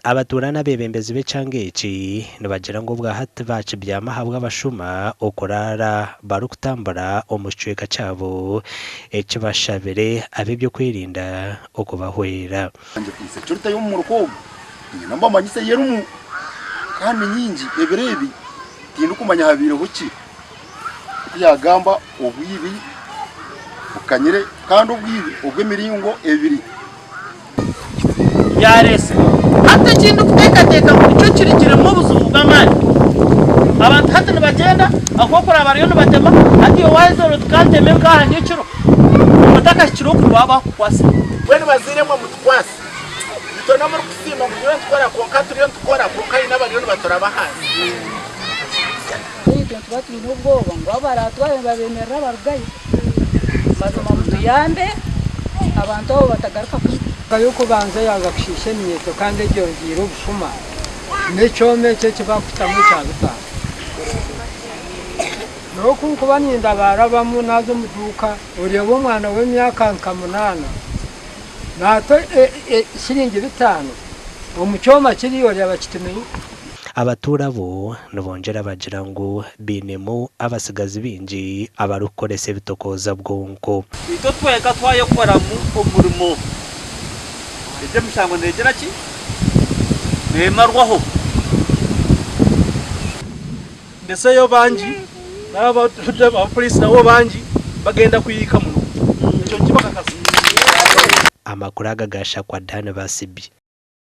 abaturana bebembezi b'ecangeki nibagira ngo bwahati bacu byamahabwa abashuma okurara barukutambura omucweka cyabo ekibashabire abibyo kwirinda okubahwera cyuruta yo mu rukogo namba manyise yerumu kandi nyingi ebirebi tindu kumanya habire hoki yagamba obwibi ukanyire kandi ubwibi ubw'emiringo ebiri yarese hata kintu kutekateka cyo kirikire mu buzumu bw'amani abantu hata nibagenda akokora abariyo nibatema hati yo wazoro tukanteme nkahanye cyo mutaka kiro kurwaba kwase bweni baziremwa mutkwase bitona muri kusimba ngo yo tukora konka turiyo tukora konka n'abariyo nibatora bahazi ibyo tubatu n'ubwoba ngo abaratwaye babemerera bargaye bazoma mutuyambe abantu abo batagaruka yuko banze yagakshishe myeto kandi byongera ubushuma n'icome cye kibafitamu cyabita no kuba ninda barabamu nazo muduka ureba umwana w'imyaka 8 nato shiringi 5 umucyoma kiri ureba kitimenye abaturabo nibongera bagira ngo binemu abasigazi binji abarukorese bitokoza bwonko ito tweka twayokora mu umurimo ije mushango negera ki nemarwaho ndetse yo banji naba police nabo banji bagenda kuyika mu icyo kibaka kazi amakuru agagasha kwa Dane Basibi.